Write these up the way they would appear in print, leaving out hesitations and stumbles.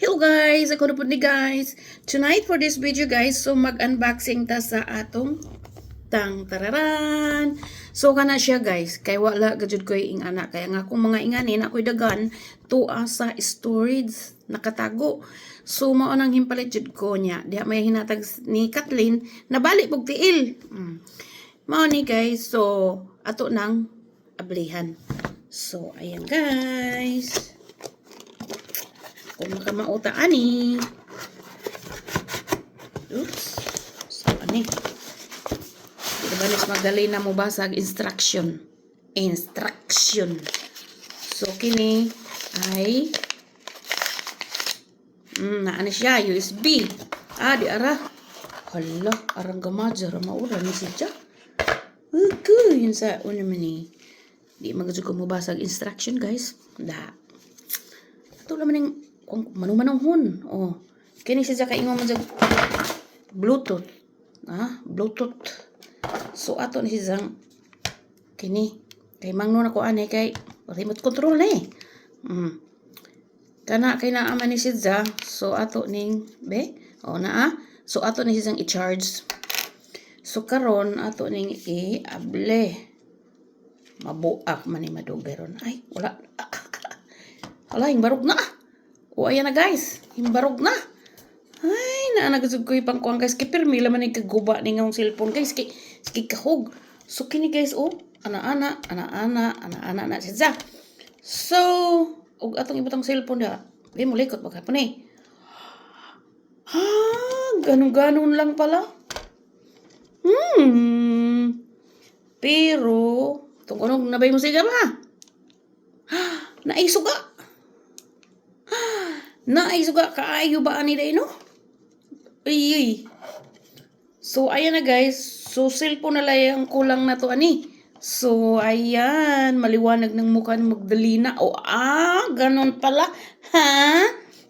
Hello guys! Ako na po ni guys. Tonight for this video guys, so mag-unboxing ta sa atong tararan. So kana siya guys, kay wala gajud ko ing anak. Kaya nga kung mga inganin, ako'y dagan tuwa sa storage nakatago. So mao nang himpalit jud ko niya. Diha may hinatag ni Kathleen na bali pog tiil. Mao ni guys, so ato nang ablihan. So ayan guys. Kung makamauta ani. Oops. So ani. Di ba nis magdali na mo basag instruction. So kini ay naani siya USB. Di ara. Hala, arang gamaja ra maura ni siya. Okay, yun sa una man ni. Di magajud ko mo basag instruction guys. Da. Ito naman yung kung manong-manonghon. Kini siya kaingon mo Bluetooth. Bluetooth. So ato ni siya kini kay mangno na ko ani kay remote control na eh. Kana kay naa man ni siya. So ato ning so ato ni siya i-charge. So karon ato ning i-able. Mabuak man ni maduberon. Ay, wala. Hala, himbarog na. Ayan na guys. Himbarog na. Ay, naanagusog ko yung pangkuhan guys. Kaya pirmi laman yung kaguba ni ngayong cellphone guys. Kaya kahog. So, kini guys, ana-ana na siya. So, og atong ibatang cellphone na. Mo likot magkapon eh. Ganun-ganun lang pala. Pero, tungkol nabay mo siya ba? Naisuga. Naisuga kaayo ba ani day no? Ay. So ayan na guys. So cellphone na lang kulang na to ani. So ayan, maliwanag ng mukha ni Magdalena. Ganon pala.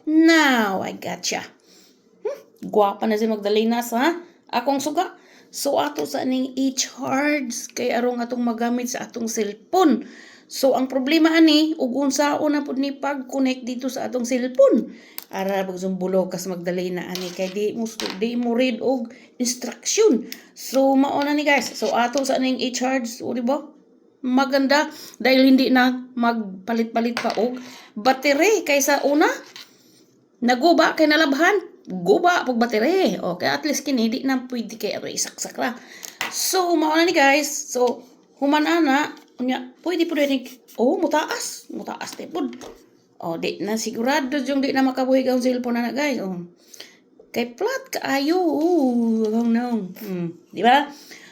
Now I gotcha. Gwapa na si Magdalena sa akong suga. So ato sa ning i-charge kay arong atong magamit sa atong cellphone. So ang problema ani ug unsaon na pud ni pag-connect dito sa atong cellphone. Ara pagsumbulog kas Magdalena ani kay di mo read og instruction. So mao na ni guys. So ato sa ning i-charge, di ba? Maganda dahil hindi na magpalit-palit pa og battery kaysa una naguba kay nalabhan. Guba pag battery. Okay, at least kini di na pwede kay isaksak ra. So mao na ni guys. So human ana pwede po rin mutaas din po. Di na sigurado yung di na makabuhi ang cellphone na guys. Kay flat kaayo. Di ba?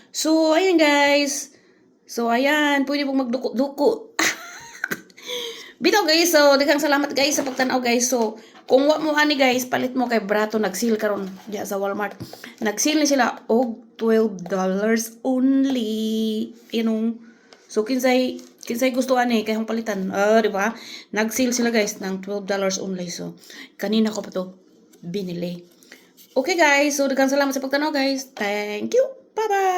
So ayan guys. So ayan, pwede pong magduko-duko. Bitaw guys, so daghang salamat guys sa pagtanaw guys. So kung wa mo ani guys, palit mo kay Brato nag-sale karon diya sa Walmart. Nag-sale ni sila og $12 only. So kinsay gusto ani kay hong palitan. Di ba? Nag-sale sila guys ng $12 only. So kanina ko pa to binili. Okay guys, so daghang salamat sa pagtanaw guys. Thank you. Bye-bye.